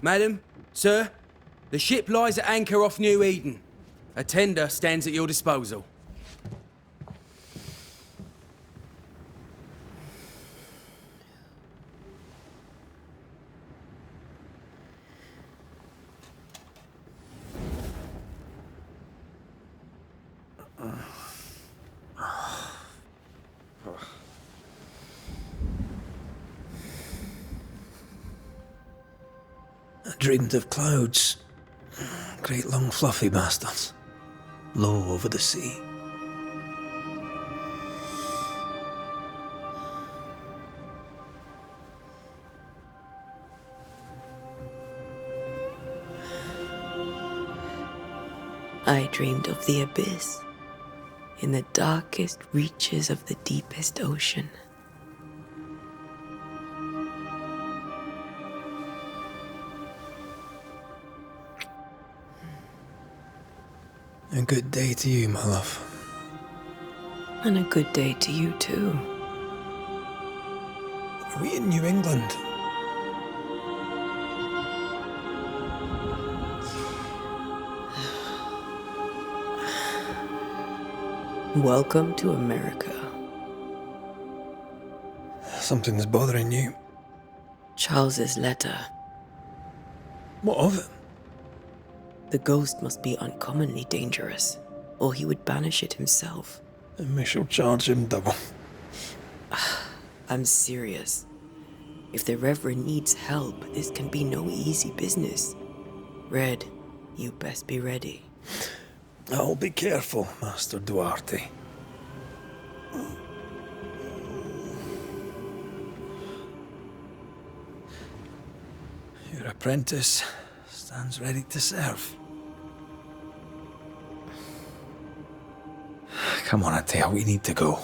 Madam, sir, the ship lies at anchor off New Eden. A tender stands at your disposal. I dreamed of clouds. Great long fluffy bastards. Low over the sea. I dreamed of the abyss, in the darkest reaches of the deepest ocean. A good day to you, my love. And a good day to you, too. Are we in New England? Welcome to America. Something's bothering you. Charles's letter. What of it? The ghost must be uncommonly dangerous, or he would banish it himself. And we shall charge him double. I'm serious. If the Reverend needs help, this can be no easy business. Red, you best be ready. I'll be careful, Master Duarte. Your apprentice stands ready to serve. Come on, Antea, we need to go.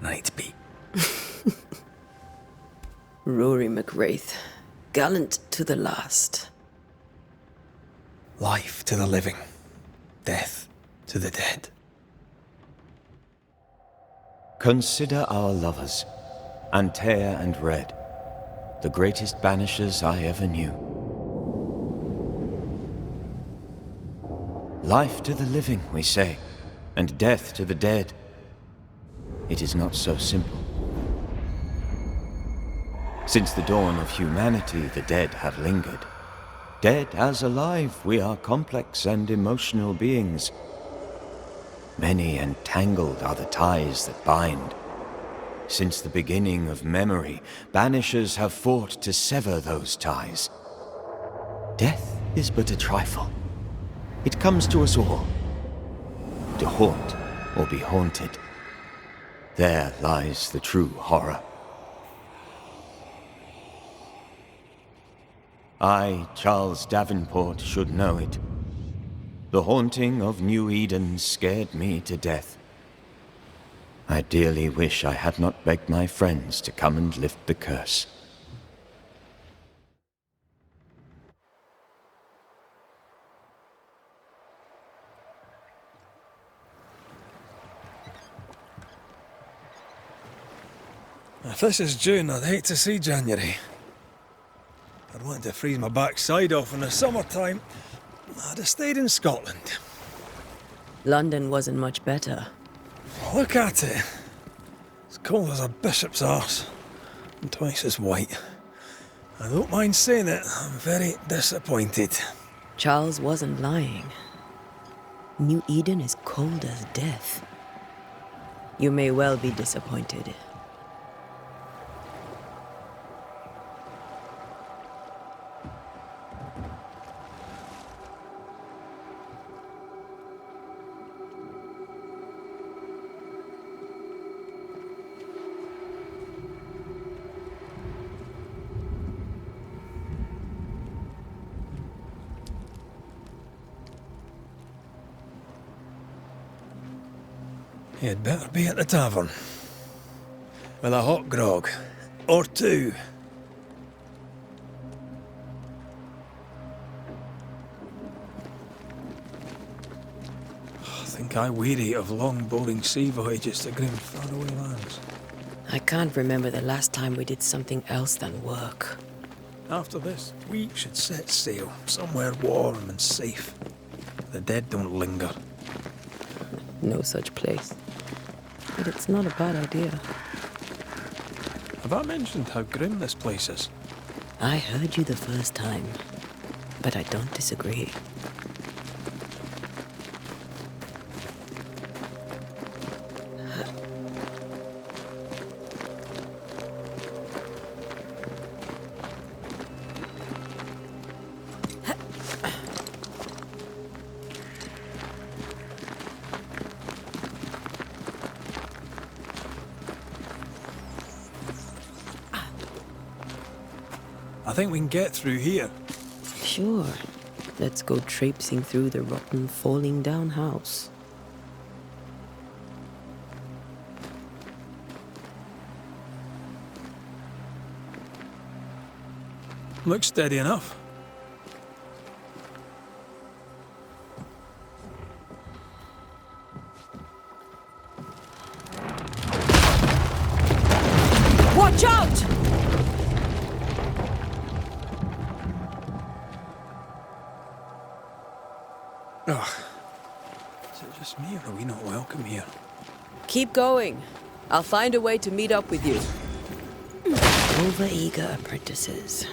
Night beat. Rory McWraith, gallant to the last. Life to the living, death to the dead. Consider our lovers, Antea and Red, the greatest banishers I ever knew. Life to the living, we say, and death to the dead. It is not so simple. Since the dawn of humanity, the dead have lingered. Dead as alive, we are complex and emotional beings. Many and tangled are the ties that bind. Since the beginning of memory, banishers have fought to sever those ties. Death is but a trifle. It comes to us all. To haunt or be haunted. There lies the true horror. I, Charles Davenport, should know it. The haunting of New Eden scared me to death. I dearly wish I had not begged my friends to come and lift the curse. If this is June, I'd hate to see January. I'd want to freeze my backside off in the summertime. I'd have stayed in Scotland. London wasn't much better. Look at it. As cold as a bishop's arse. And twice as white. I don't mind saying it, I'm very disappointed. Charles wasn't lying. New Eden is cold as death. You may well be disappointed. You'd better be at the tavern. With a hot grog. Or two. I think I weary of long, boring sea voyages to grim, faraway lands. I can't remember the last time we did something else than work. After this, we should set sail somewhere warm and safe. The dead don't linger. No such place. But it's not a bad idea. Have I mentioned how grim this place is? I heard you the first time, but I don't disagree. I think we can get through here. Sure. Let's go traipsing through the rotten, falling down house. Looks steady enough. Watch out! Ugh. Is it just me, or are we not welcome here? Keep going. I'll find a way to meet up with you. Over-eager apprentices.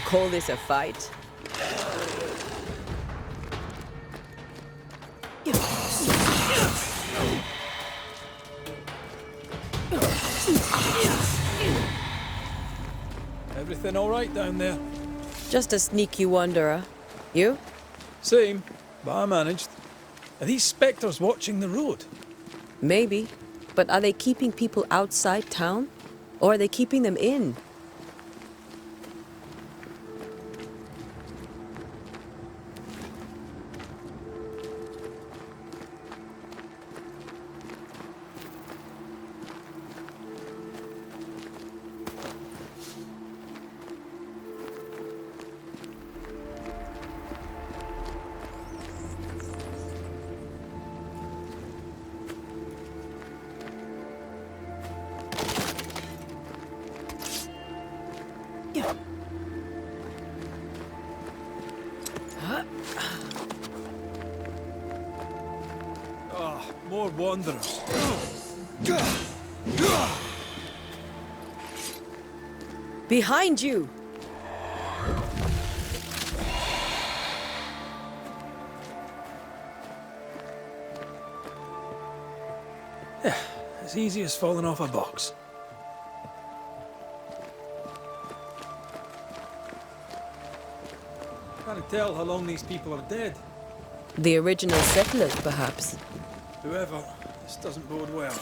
Call this a fight? Everything all right down there? Just a sneaky wanderer. You? Same, but I managed. Are these spectres watching the road? Maybe. But are they keeping people outside town? Or are they keeping them in? Ah, more wanderers. Behind you! As easy as falling off a box. Can't tell how long these people are dead. The original settlers, perhaps. Whoever, this doesn't bode well.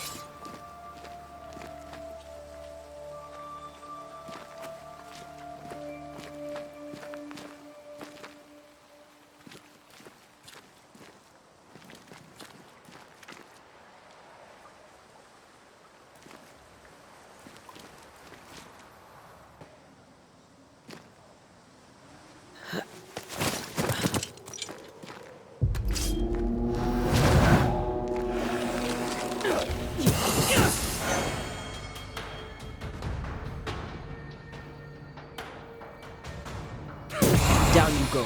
Down you go.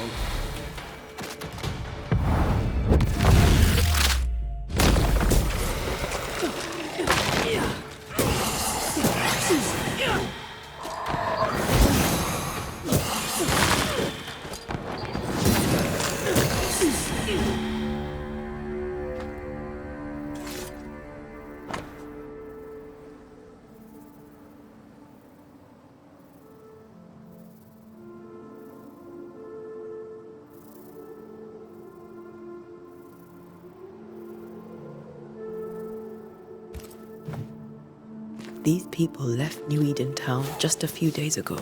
These people left New Eden Town just a few days ago.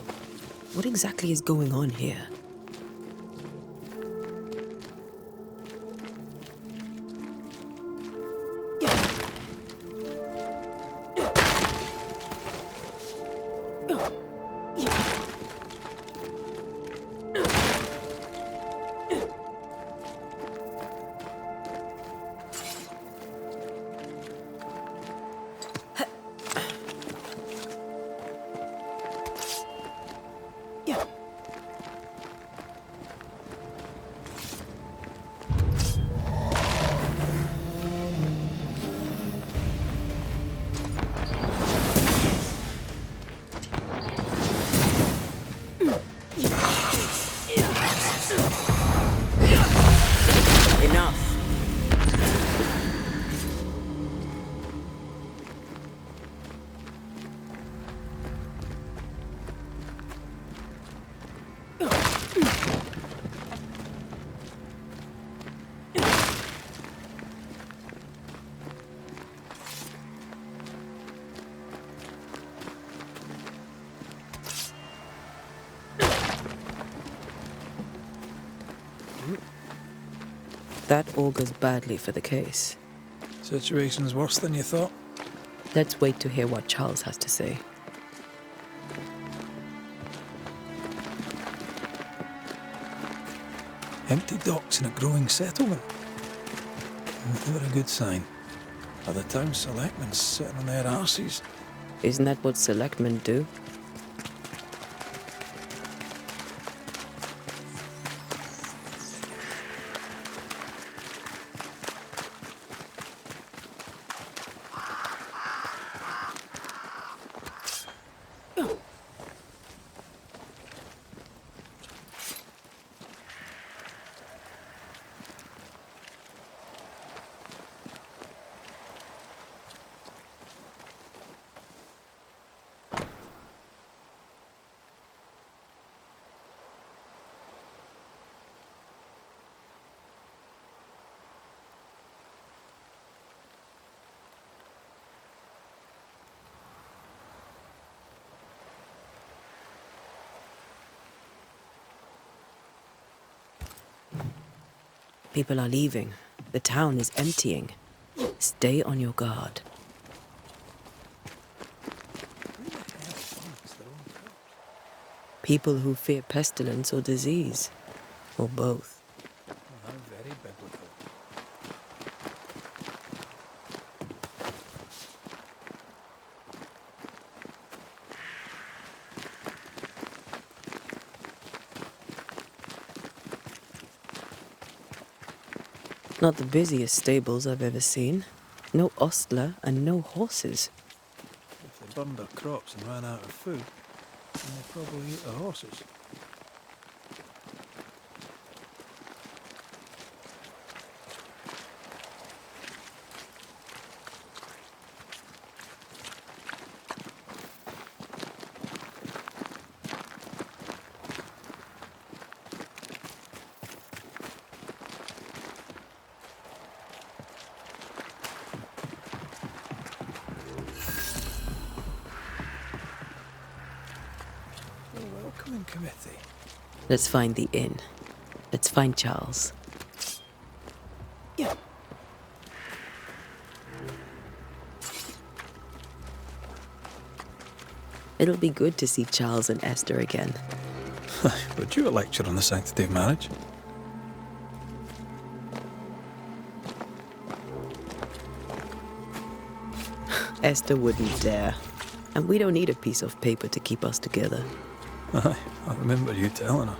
What exactly is going on here? That augurs badly for the case. Situation's worse than you thought. Let's wait to hear what Charles has to say. Empty docks in a growing settlement. Never a good sign. Are the town selectmen sitting on their arses? Isn't that what selectmen do? People are leaving. The town is emptying. Stay on your guard. People who fear pestilence or disease, or both. How very biblical. Not the busiest stables I've ever seen. No ostler and no horses. If they burned their crops and ran out of food, then they probably eat the horses. Welcoming committee. Let's find the inn. Let's find Charles. It'll be good to see Charles and Esther again. Would you a lecture on the sanctity of marriage? Esther wouldn't dare. And we don't need a piece of paper to keep us together. Aye, I remember you telling her.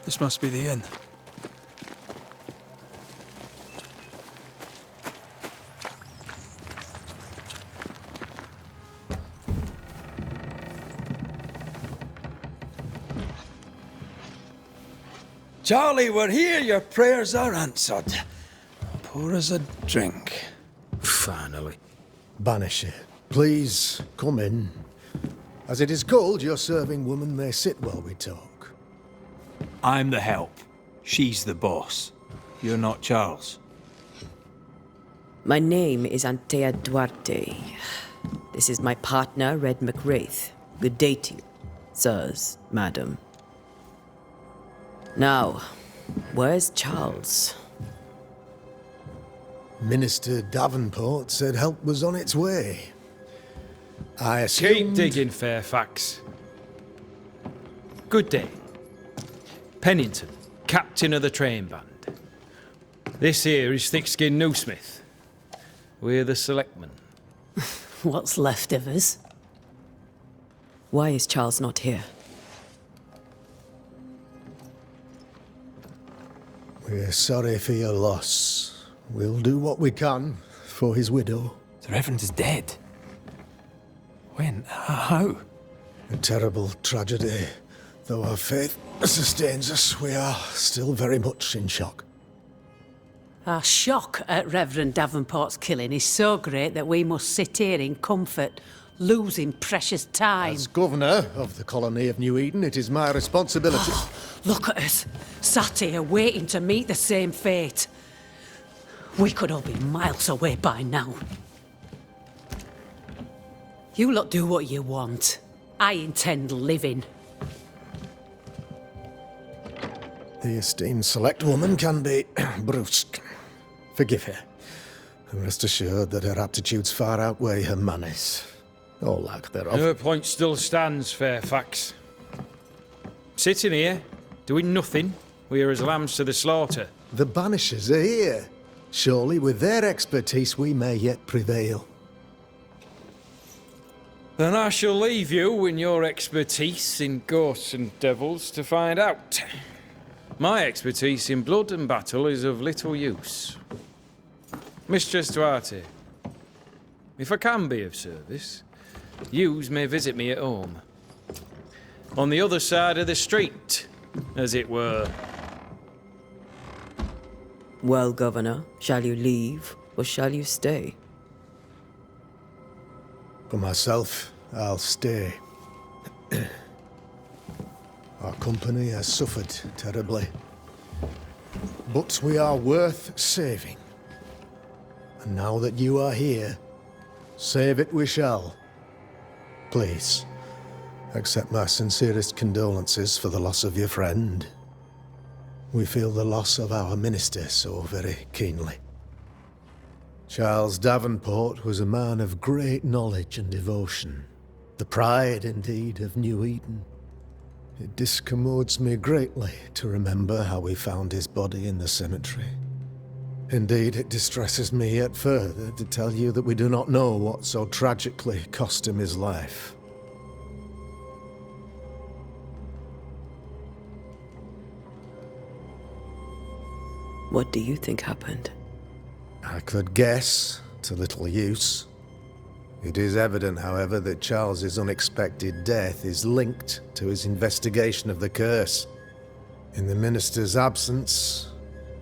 This must be the inn. Charlie, we're here. Your prayers are answered. Pour us a drink. Finally. Banisher, please come in. As it is cold, your serving woman may sit while we talk. I'm the help. She's the boss. You're not Charles. My name is Antea Duarte. This is my partner, Red Raith. Good day to you, sirs, madam. Now, where's Charles? Minister Davenport said help was on its way. I Keep assumed... digging, Fairfax. Good day. Pennington, captain of the train band. This here is Thickskin Newsmith. We're the selectmen. What's left of us? Why is Charles not here? We're sorry for your loss. We'll do what we can for his widow. The Reverend is dead. When? How? A terrible tragedy. Though our faith sustains us, we are still very much in shock. Our shock at Reverend Davenport's killing is so great that we must sit here in comfort, losing precious time. As governor of the colony of New Eden, it is my responsibility... Look at us, sat here waiting to meet the same fate. We could all be miles away by now. You lot do what you want. I intend living. The esteemed select woman can be brusque. Forgive her. And rest assured that her aptitudes far outweigh her manners. Or lack thereof. Her point still stands, Fairfax. Sitting here, doing nothing, we are as lambs to the slaughter. The Banishers are here. Surely with their expertise we may yet prevail. Then I shall leave you in your expertise in ghosts and devils to find out. My expertise in blood and battle is of little use. Mistress Duarte, if I can be of service, yous may visit me at home. On the other side of the street, as it were. Well, Governor, shall you leave or shall you stay? For myself, I'll stay. Our company has suffered terribly. But we are worth saving. And now that you are here, save it we shall. Please, accept my sincerest condolences for the loss of your friend. We feel the loss of our minister so very keenly. Charles Davenport was a man of great knowledge and devotion. The pride, indeed, of New Eden. It discommodes me greatly to remember how we found his body in the cemetery. Indeed, it distresses me yet further to tell you that we do not know what so tragically cost him his life. What do you think happened? I could guess, to little use. It is evident, however, that Charles's unexpected death is linked to his investigation of the curse. In the minister's absence,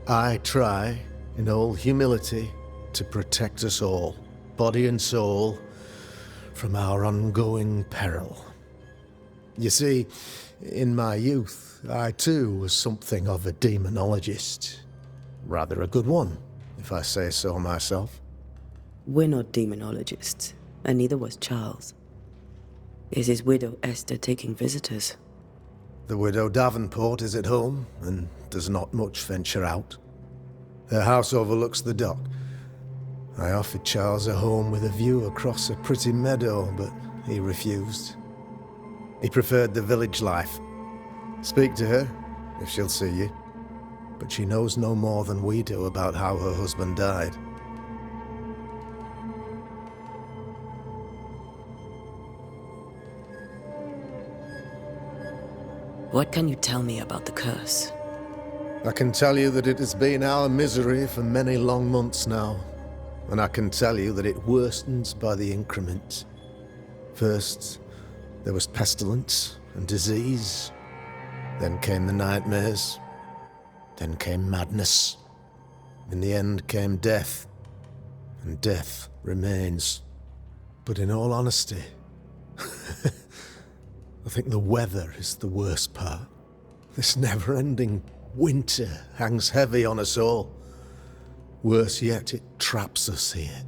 I try, in all humility, to protect us all, body and soul, from our ongoing peril. You see, in my youth, I too was something of a demonologist. Rather a good one, if I say so myself. We're not demonologists, and neither was Charles. Is his widow Esther taking visitors? The widow Davenport is at home, and does not much venture out. Her house overlooks the dock. I offered Charles a home with a view across a pretty meadow, but he refused. He preferred the village life. Speak to her, if she'll see you. But she knows no more than we do about how her husband died. What can you tell me about the curse? I can tell you that it has been our misery for many long months now. And I can tell you that it worsens by the increment. First, there was pestilence and disease. Then came the nightmares. Then came madness. In the end came death. And death remains. But in all honesty, I think the weather is the worst part. This never-ending winter hangs heavy on us all. Worse yet, it traps us here.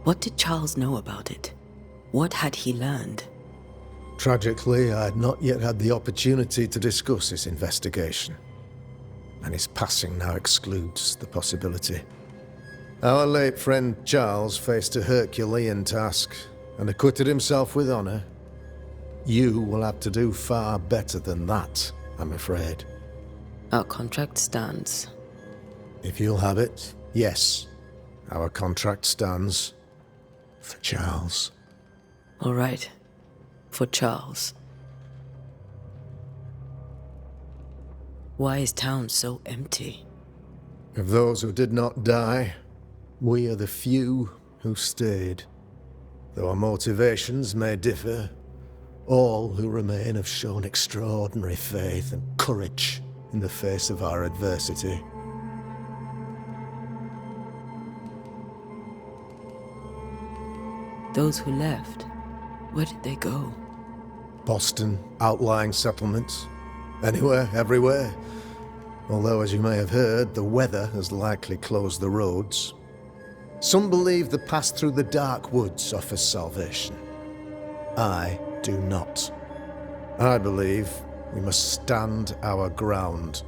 What did Charles know about it? What had he learned? Tragically, I had not yet had the opportunity to discuss his investigation, and his passing now excludes the possibility. Our late friend Charles faced a Herculean task and acquitted himself with honor. You will have to do far better than that, I'm afraid. Our contract stands. If you'll have it, yes, our contract stands for Charles. All right. For Charles. Why is town so empty? Of those who did not die, we are the few who stayed. Though our motivations may differ, all who remain have shown extraordinary faith and courage in the face of our adversity. Those who left, where did they go? Boston, outlying settlements. Anywhere, everywhere. Although, as you may have heard, the weather has likely closed the roads. Some believe the path through the dark woods offers salvation. I do not. I believe we must stand our ground.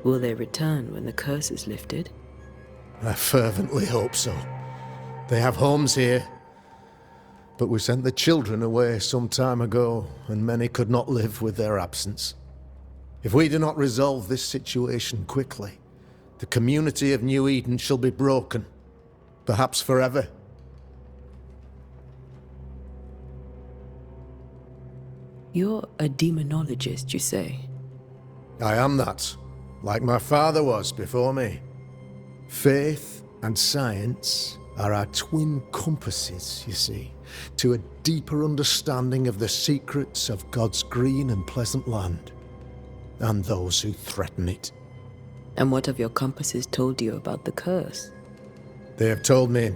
Will they return when the curse is lifted? I fervently hope so. They have homes here. But we sent the children away some time ago, and many could not live with their absence. If we do not resolve this situation quickly, the community of New Eden shall be broken, perhaps forever. You're a demonologist, you say? I am that, like my father was before me. Faith and science are our twin compasses, you see, to a deeper understanding of the secrets of God's green and pleasant land, and those who threaten it. And what have your compasses told you about the curse? They have told me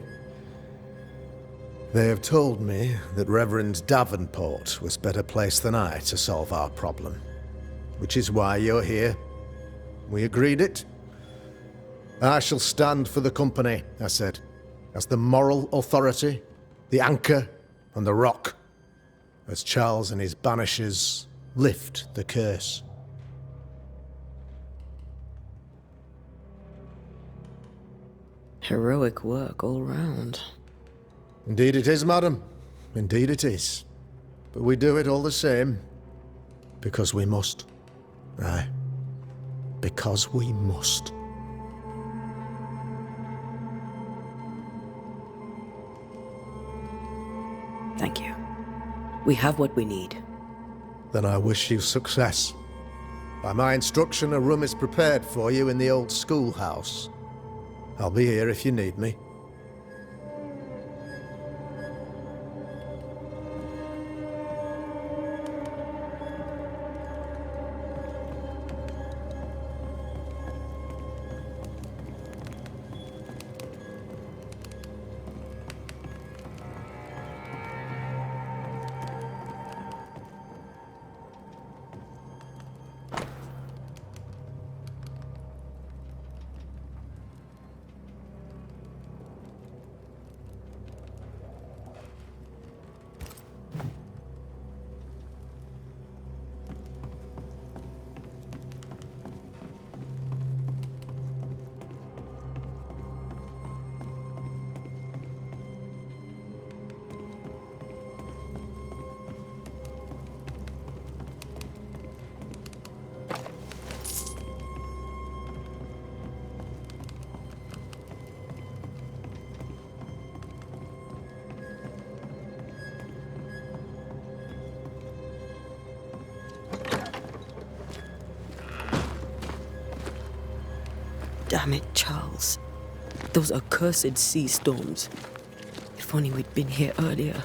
that Reverend Davenport was better placed than I to solve our problem, which is why you're here. We agreed it. I shall stand for the company, I said, as the moral authority, the anchor, and the rock, as Charles and his Banishers lift the curse. Heroic work all round. Indeed it is, madam. Indeed it is. But we do it all the same, because we must. Aye, because we must. Thank you. We have what we need. Then I wish you success. By my instruction, a room is prepared for you in the old schoolhouse. I'll be here if you need me. Damn it, Charles. Those accursed sea storms. If only we'd been here earlier.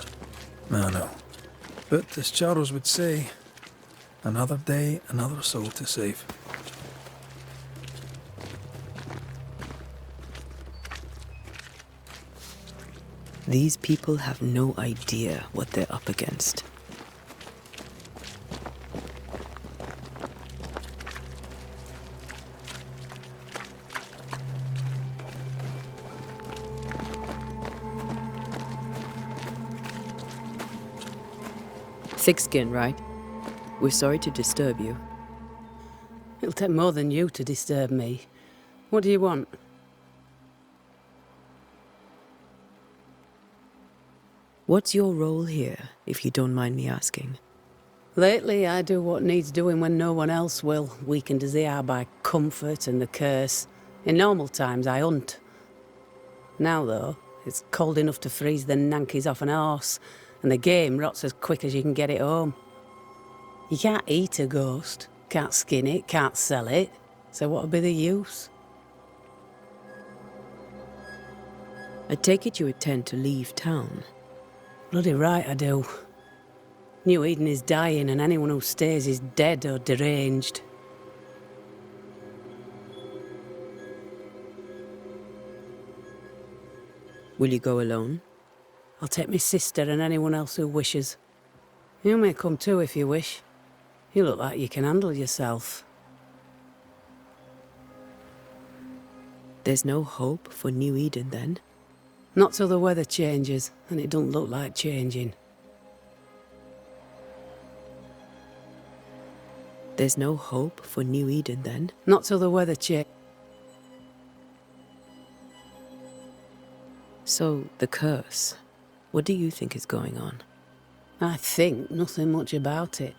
I know. But as Charles would say, another day, another soul to save. These people have no idea what they're up against. Thick skin, right? We're sorry to disturb you. It'll take more than you to disturb me. What do you want? What's your role here, if you don't mind me asking? Lately, I do what needs doing when no one else will, weakened as they are by comfort and the curse. In normal times, I hunt. Now, though, it's cold enough to freeze the nankies off an horse, and the game rots as quick as you can get it home. You can't eat a ghost, can't skin it, can't sell it, so what would be the use? I take it you intend to leave town. Bloody right I do. New Eden is dying, and anyone who stays is dead or deranged. Will you go alone? I'll take my sister and anyone else who wishes. You may come too if you wish. You look like you can handle yourself. There's no hope for New Eden, then? Not till the weather changes, and it don't look like changing. There's no hope for New Eden, then? Not till the weather changes. So, the curse. What do you think is going on? I think nothing much about it.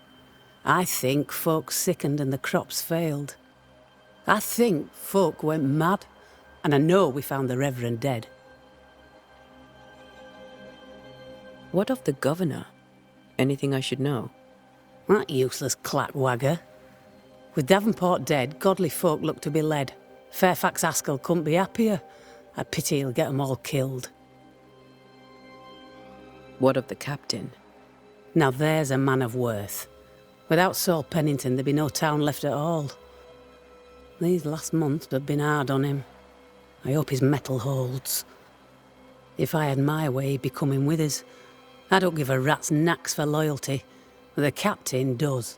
I think folk sickened and the crops failed. I think folk went mad, and I know we found the Reverend dead. What of the governor? Anything I should know? That useless clackwagger. With Davenport dead, godly folk look to be led. Fairfax Askell couldn't be happier. I pity he'll get 'em all killed. What of the captain? Now there's a man of worth. Without Saul Pennington, there'd be no town left at all. These last months have been hard on him. I hope his mettle holds. If I had my way, he'd be coming with us. I don't give a rat's knacks for loyalty, but the captain does.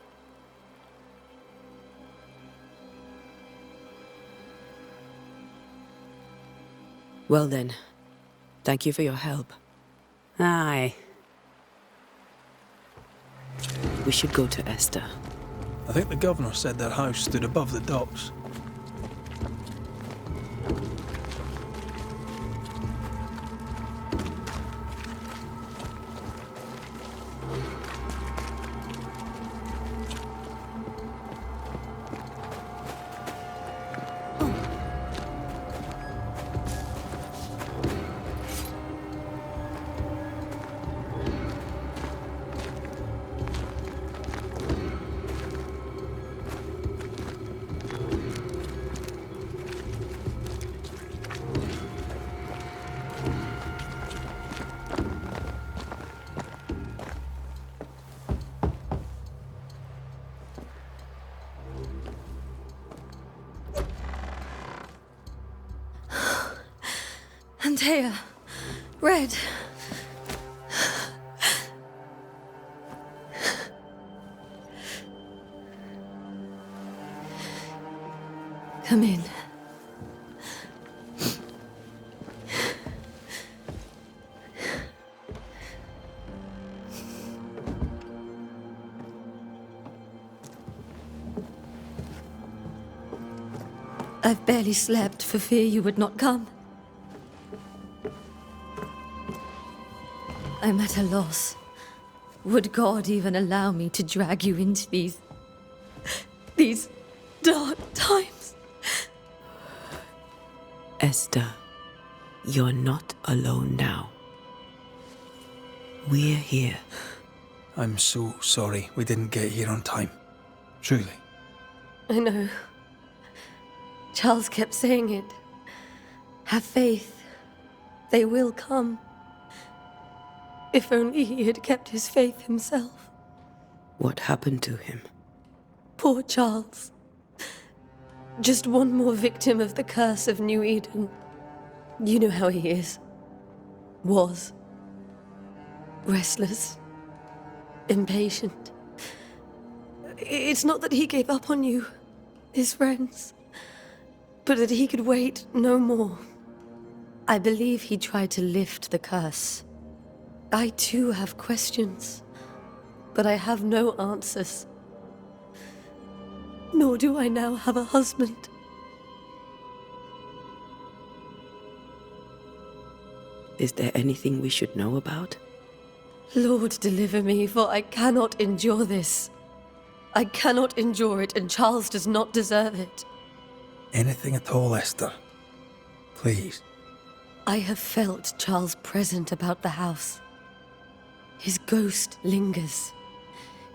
Well then, thank you for your help. Aye. We should go to Esther. I think the governor said their house stood above the docks. Antea, Red. Come in. I've barely slept for fear you would not come. I'm at a loss. Would God even allow me to drag you into these dark times? Esther, you're not alone now. We're here. I'm so sorry we didn't get here on time. Truly. I know. Charles kept saying it. Have faith. They will come. If only he had kept his faith himself. What happened to him? Poor Charles. Just one more victim of the curse of New Eden. You know how he is. Was. Restless. Impatient. It's not that he gave up on you, his friends, but that he could wait no more. I believe he tried to lift the curse. I too have questions, but I have no answers. Nor do I now have a husband. Is there anything we should know about? Lord, deliver me, for I cannot endure this. I cannot endure it, and Charles does not deserve it. Anything at all, Esther. Please. I have felt Charles present about the house. His ghost lingers.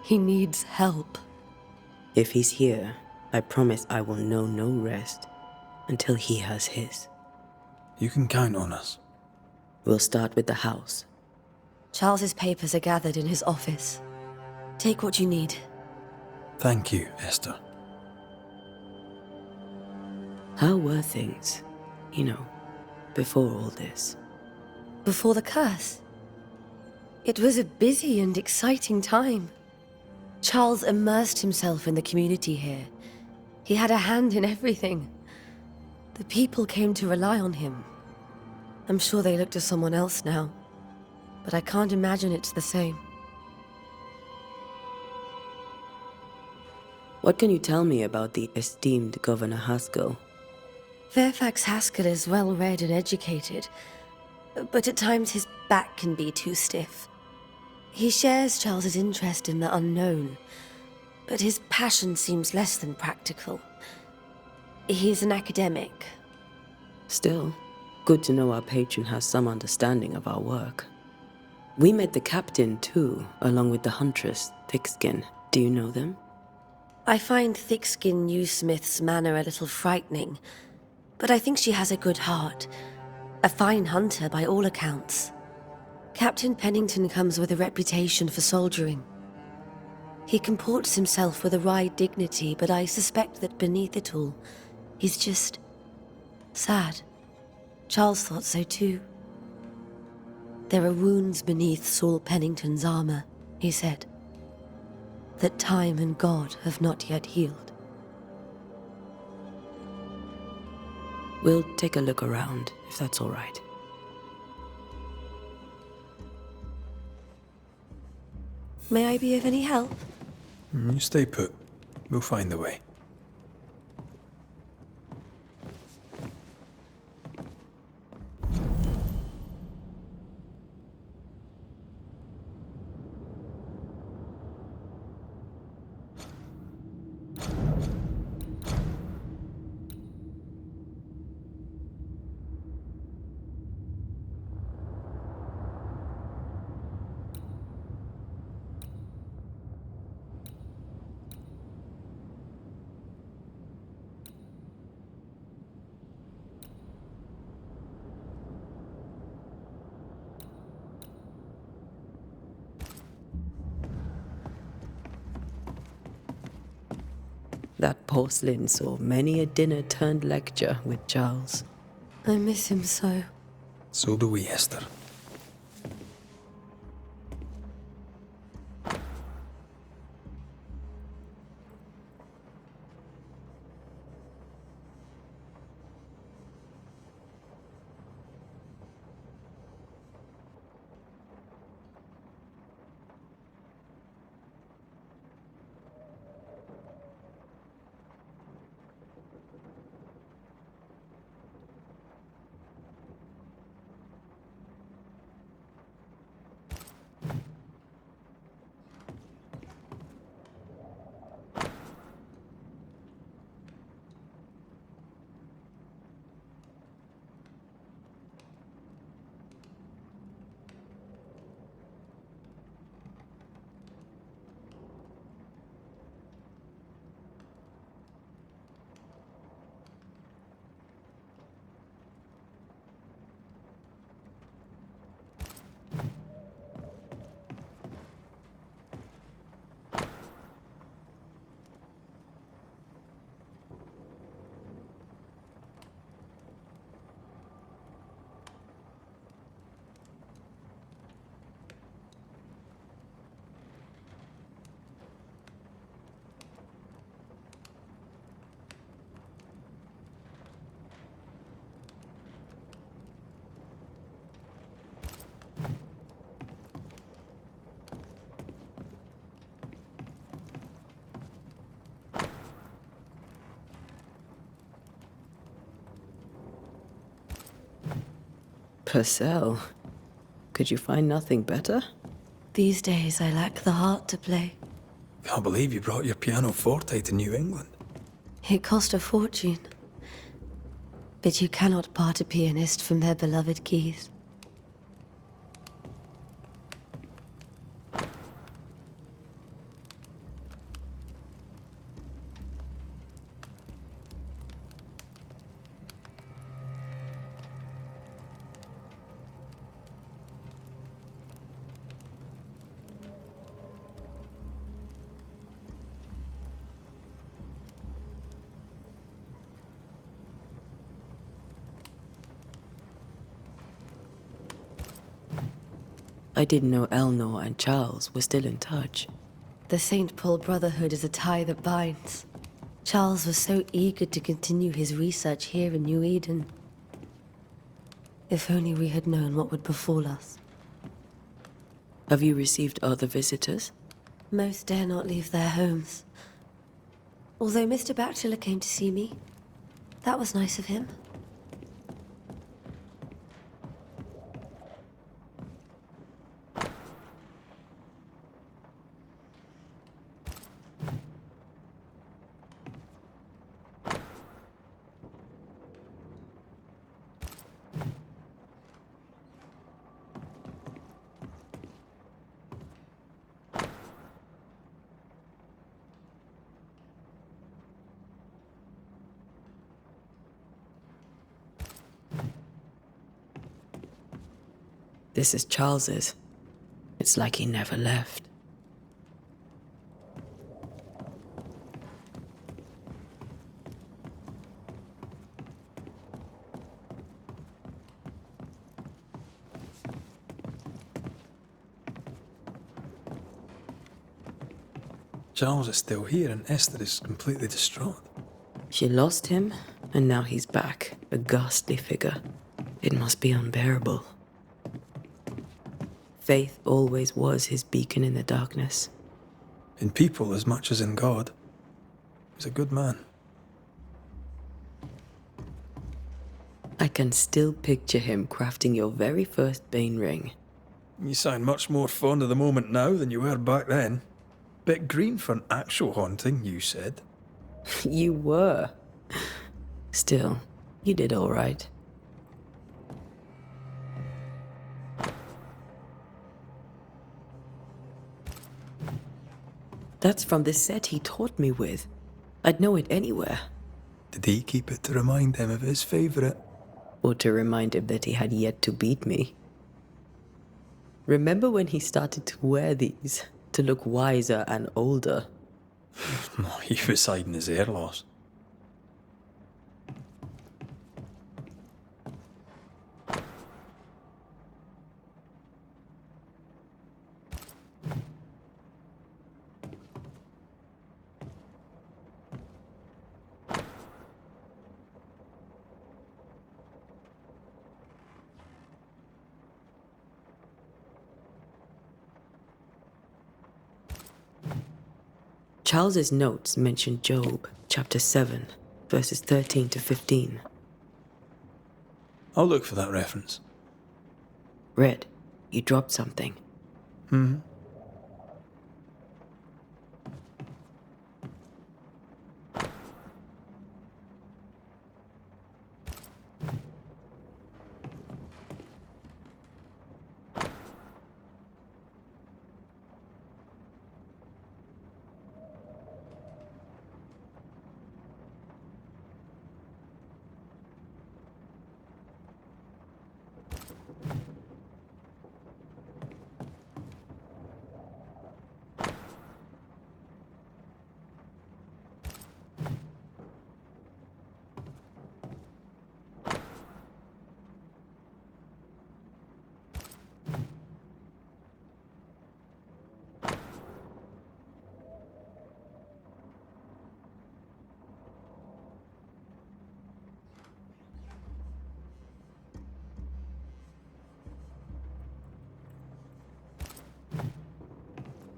He needs help. If he's here, I promise I will know no rest until he has his. You can count on us. We'll start with the house. Charles's papers are gathered in his office. Take what you need. Thank you, Esther. How were things, before all this? Before the curse? It was a busy and exciting time. Charles immersed himself in the community here. He had a hand in everything. The people came to rely on him. I'm sure they look to someone else now, but I can't imagine it's the same. What can you tell me about the esteemed Governor Haskell? Fairfax Haskell is well-read and educated, but at times his back can be too stiff. He shares Charles's interest in the unknown, but his passion seems less than practical. He's an academic. Still, good to know our patron has some understanding of our work. We met the captain, too, along with the huntress, Thickskin. Do you know them? I find Thickskin Newsmith's manner a little frightening, but I think she has a good heart. A fine hunter by all accounts. Captain Pennington comes with a reputation for soldiering. He comports himself with a wry dignity, but I suspect that beneath it all, he's just sad. Charles thought so too. There are wounds beneath Saul Pennington's armor, he said, that time and God have not yet healed. We'll take a look around, if that's all right. May I be of any help? You stay put. We'll find the way. That porcelain saw many a dinner-turned-lecture with Charles. I miss him so. So do we, Esther. Purcell. Could you find nothing better? These days I lack the heart to play. Can't believe you brought your pianoforte to New England. It cost a fortune. But you cannot part a pianist from their beloved keys. I didn't know Eleanor and Charles were still in touch. The St. Paul Brotherhood is a tie that binds. Charles was so eager to continue his research here in New Eden. If only we had known what would befall us. Have you received other visitors? Most dare not leave their homes. Although Mr. Bachelor came to see me. That was nice of him. This is Charles's. It's like he never left. Charles is still here and Esther is completely distraught. She lost him, and now he's back, a ghastly figure. It must be unbearable. Faith always was his beacon in the darkness. In people as much as in God. He's a good man. I can still picture him crafting your very first Bane ring. You sound much more fond of the moment now than you were back then. Bit green for an actual haunting, you said. You were. Still, you did all right. That's from the set he taught me with. I'd know it anywhere. Did he keep it to remind him of his favourite? Or to remind him that he had yet to beat me. Remember when he started to wear these, to look wiser and older? He was hiding his hair loss. Charles's notes mention Job, chapter 7, verses 13 to 15. I'll look for that reference. Red, you dropped something.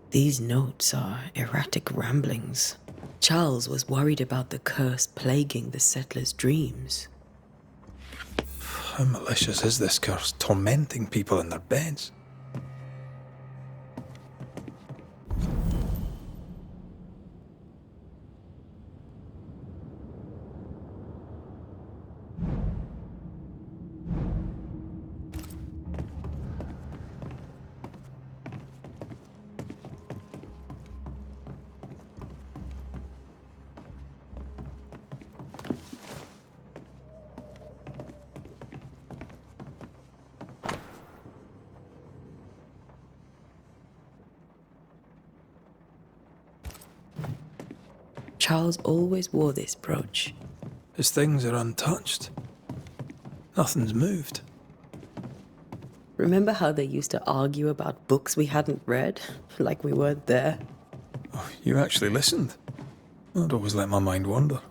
These notes are erratic ramblings. Charles was worried about the curse plaguing the settlers' dreams. How malicious is this curse, tormenting people in their beds? Charles always wore this brooch. His things are untouched. Nothing's moved. Remember how they used to argue about books we hadn't read? Like we weren't there? Oh, you actually listened? I'd always let my mind wander.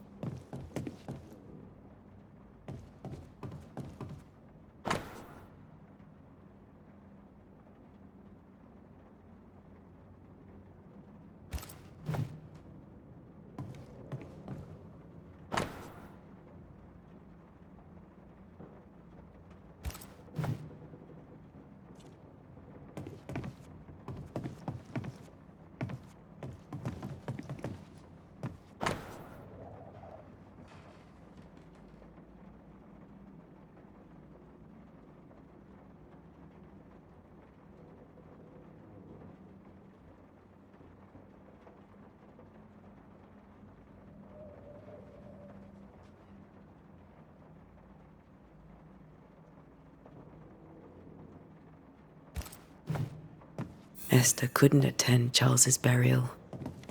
Esther couldn't attend Charles's burial.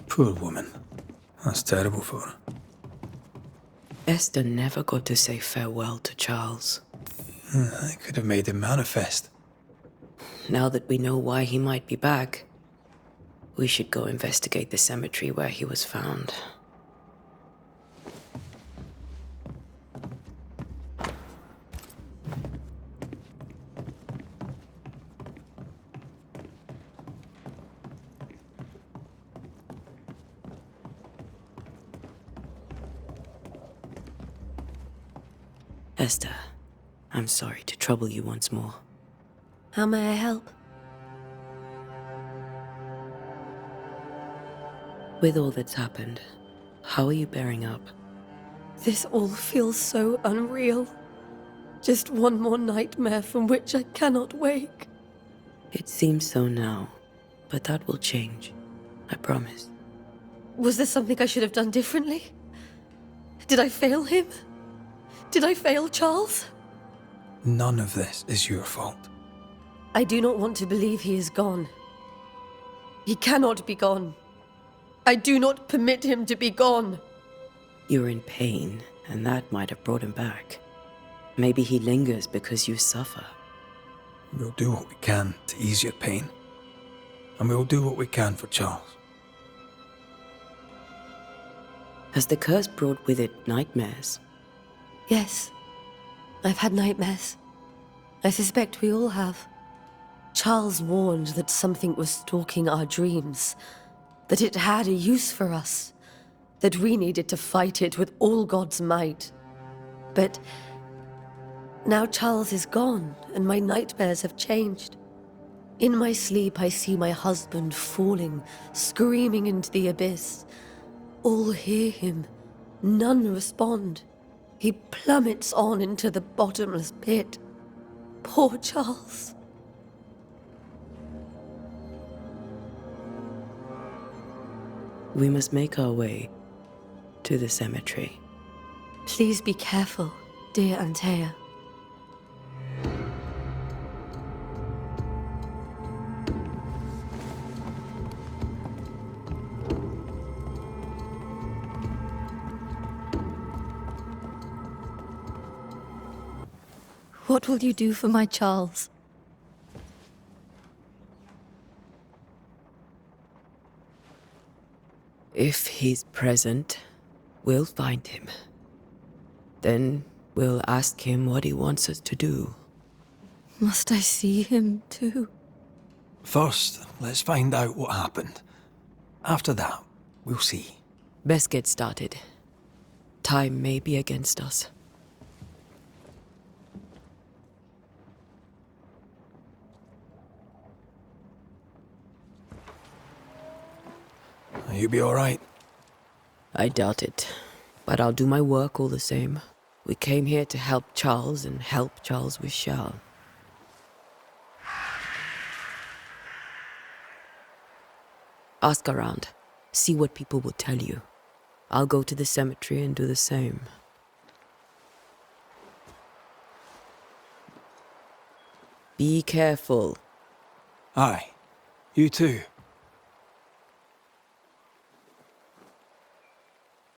Poor woman. That's terrible for her. Esther never got to say farewell to Charles. I could have made him manifest. Now that we know why he might be back, we should go investigate the cemetery where he was found. Esther, I'm sorry to trouble you once more. How may I help? With all that's happened, how are you bearing up? This all feels so unreal. Just one more nightmare from which I cannot wake. It seems so now, but that will change. I promise. Was there something I should have done differently? Did I fail him? Did I fail Charles? None of this is your fault. I do not want to believe he is gone. He cannot be gone. I do not permit him to be gone. You're in pain, and that might have brought him back. Maybe he lingers because you suffer. We'll do what we can to ease your pain. And we'll do what we can for Charles. Has the curse brought with it nightmares? Yes, I've had nightmares. I suspect we all have. Charles warned that something was stalking our dreams, that it had a use for us, that we needed to fight it with all God's might. But now Charles is gone, and my nightmares have changed. In my sleep, I see my husband falling, screaming into the abyss. All hear him, none respond. He plummets on into the bottomless pit. Poor Charles. We must make our way to the cemetery. Please be careful, dear Antea. What will you do for my Charles? If he's present, we'll find him. Then we'll ask him what he wants us to do. Must I see him too? First, let's find out what happened. After that, we'll see. Best get started. Time may be against us. You be alright? I doubt it. But I'll do my work all the same. We came here to help Charles, and help Charles we shall. Ask around. See what people will tell you. I'll go to the cemetery and do the same. Be careful. Aye. You too.